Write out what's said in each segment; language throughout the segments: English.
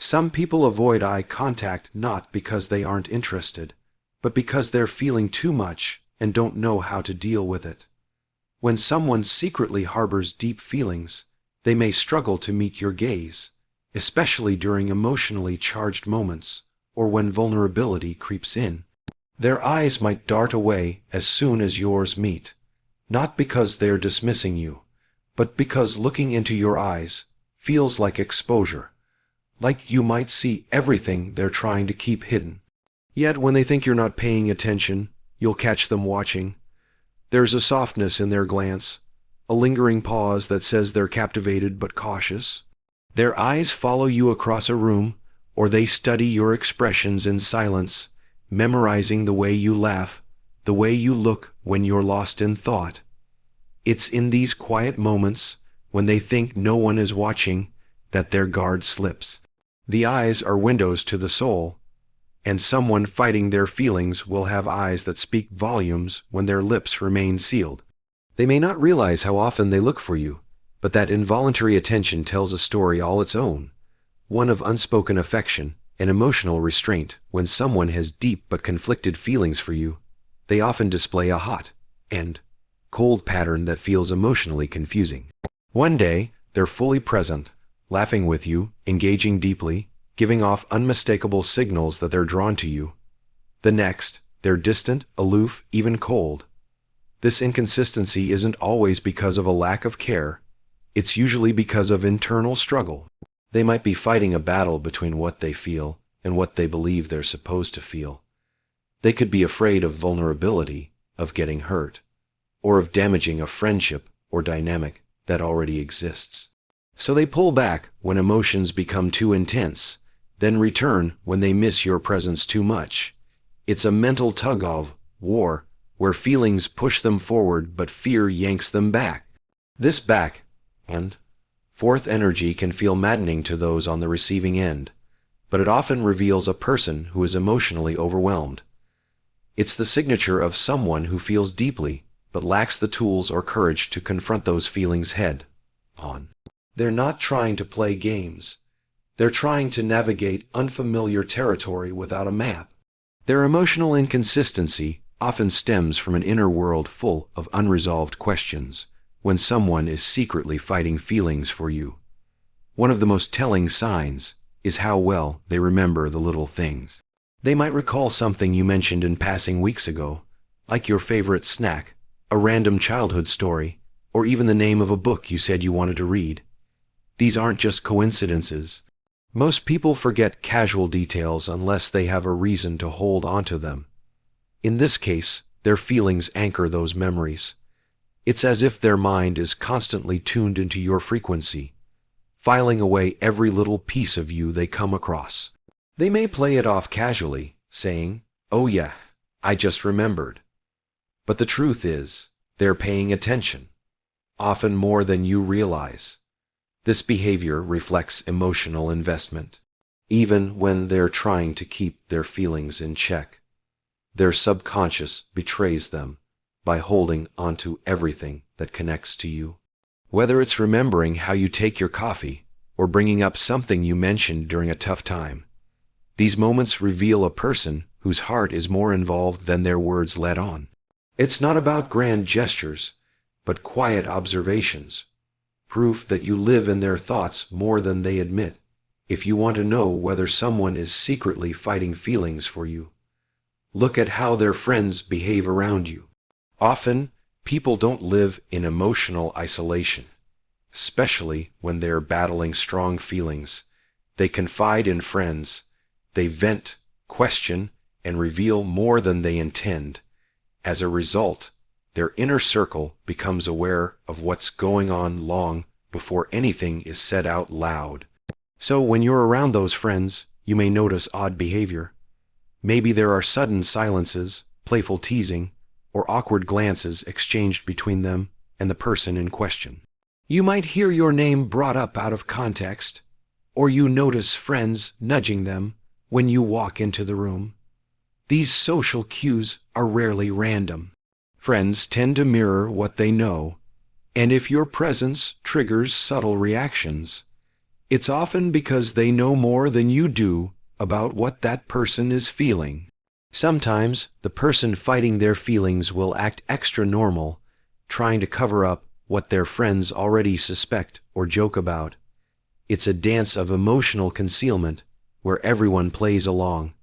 Some people avoid eye contact not because they aren't interested, but because they're feeling too much and don't know how to deal with it. When someone secretly harbors deep feelings, they may struggle to meet your gaze, especially during emotionally charged moments or when vulnerability creeps in. Their eyes might dart away as soon as yours meet, not because they're dismissing you, but because looking into your eyes feels like exposure, like you might see everything they're trying to keep hidden. Yet when they think you're not paying attention, you'll catch them watching. There's a softness in their glance, a lingering pause that says they're captivated but cautious. Their eyes follow you across a room, or they study your expressions in silence, memorizing the way you laugh, the way you look when you're lost in thought. It's in these quiet moments, when they think no one is watching, that their guard slips. The eyes are windows to the soul, and someone fighting their feelings will have eyes that speak volumes when their lips remain sealed. They may not realize how often they look for you, but that involuntary attention tells a story all its own, one of unspoken affection and emotional restraint. When someone has deep but conflicted feelings for you, they often display a hot and cold pattern that feels emotionally confusing. One day, they're fully present, laughing with you, engaging deeply, giving off unmistakable signals that they're drawn to you. The next, they're distant, aloof, even cold. This inconsistency isn't always because of a lack of care. It's usually because of internal struggle. They might be fighting a battle between what they feel and what they believe they're supposed to feel. They could be afraid of vulnerability, of getting hurt, or of damaging a friendship or dynamic that already exists. So they pull back when emotions become too intense, then return when they miss your presence too much. It's a mental tug-of-war where feelings push them forward but fear yanks them back. This back and forth energy can feel maddening to those on the receiving end, but it often reveals a person who is emotionally overwhelmed. It's the signature of someone who feels deeply but lacks the tools or courage to confront those feelings head on. They're not trying to play games. They're trying to navigate unfamiliar territory without a map. Their emotional inconsistency often stems from an inner world full of unresolved questions when someone is secretly fighting feelings for you. One of the most telling signs is how well they remember the little things. They might recall something you mentioned in passing weeks ago, like your favorite snack, a random childhood story, or even the name of a book you said you wanted to read. These aren't just coincidences. Most people forget casual details unless they have a reason to hold onto them. In this case, their feelings anchor those memories. It's as if their mind is constantly tuned into your frequency, filing away every little piece of you they come across. They may play it off casually, saying, "Oh yeah, I just remembered." But the truth is, they're paying attention, often more than you realize. This behavior reflects emotional investment. Even when they're trying to keep their feelings in check, their subconscious betrays them by holding onto everything that connects to you. Whether it's remembering how you take your coffee or bringing up something you mentioned during a tough time, these moments reveal a person whose heart is more involved than their words let on. It's not about grand gestures, but quiet observations, proof that you live in their thoughts more than they admit. If you want to know whether someone is secretly fighting feelings for you, look at how their friends behave around you. Often, people don't live in emotional isolation, especially when they're battling strong feelings. They confide in friends. They vent, question, and reveal more than they intend. As a result, their inner circle becomes aware of what's going on long before anything is said out loud. So when you're around those friends, you may notice odd behavior. Maybe there are sudden silences, playful teasing, or awkward glances exchanged between them and the person in question. You might hear your name brought up out of context, or you notice friends nudging them when you walk into the room. These social cues are rarely random. Friends tend to mirror what they know, and if your presence triggers subtle reactions, It's often because they know more than you do about what that person is feeling. Sometimes the person fighting their feelings will act extra normal, trying to cover up what their friends already suspect or joke about. It's a dance of emotional concealment where everyone plays along,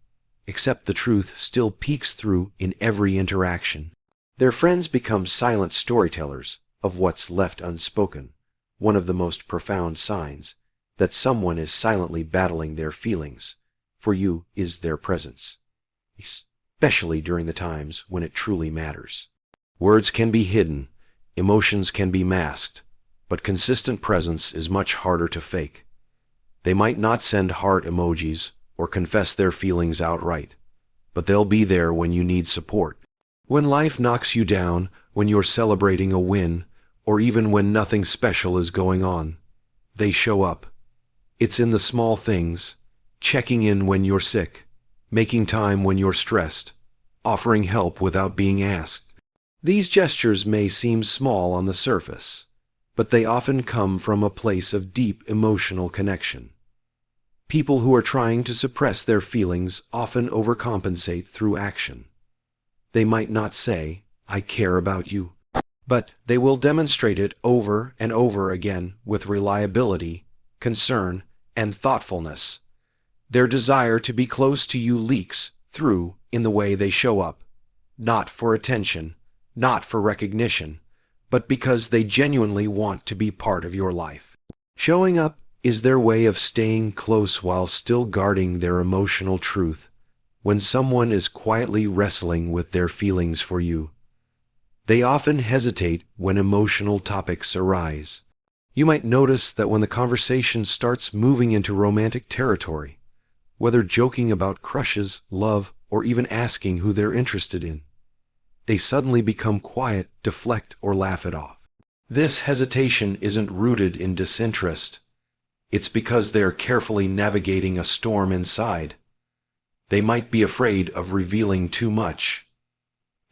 except the truth still peeks through in every interaction. Their friends become silent storytellers of what's left unspoken, one of the most profound signs that someone is silently battling their feelings for you is their presence, especially during the times when it truly matters. Words can be hidden, emotions can be masked, but consistent presence is much harder to fake. They might not send heart emojis or confess their feelings outright, but they'll be there when you need support. When life knocks you down, when you're celebrating a win, or even when nothing special is going on, they show up. It's in the small things, checking in when you're sick, making time when you're stressed, offering help without being asked. These gestures may seem small on the surface, but they often come from a place of deep emotional connection. People who are trying to suppress their feelings often overcompensate through action. They might not say, "I care about you," but they will demonstrate it over and over again with reliability, concern, and thoughtfulness. Their desire to be close to you leaks through in the way they show up, not for attention, not for recognition, but because they genuinely want to be part of your life. Showing up is their way of staying close while still guarding their emotional truth. When someone is quietly wrestling with their feelings for you, they often hesitate when emotional topics arise. You might notice that when the conversation starts moving into romantic territory, whether joking about crushes, love, or even asking who they're interested in, they suddenly become quiet, deflect, or laugh it off. This hesitation isn't rooted in disinterest. It's because they're carefully navigating a storm inside. They might be afraid of revealing too much.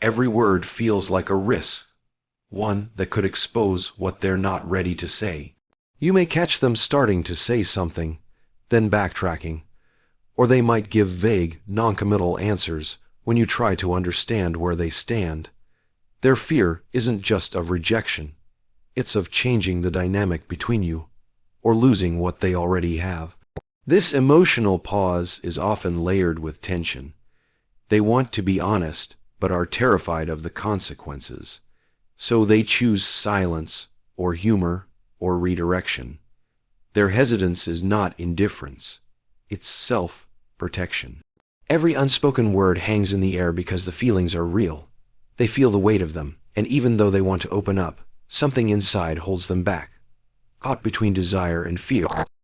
Every word feels like a risk, one that could expose what they're not ready to say. You may catch them starting to say something, then backtracking, or they might give vague, noncommittal answers when you try to understand where they stand. Their fear isn't just of rejection, it's of changing the dynamic between you, or losing what they already have. This emotional pause is often layered with tension. They want to be honest, but are terrified of the consequences, so they choose silence, or humor, or redirection. Their hesitance is not indifference, it's self-protection. Every unspoken word hangs in the air because the feelings are real. They feel the weight of them, and even though they want to open up, something inside holds them back, caught between desire and fear.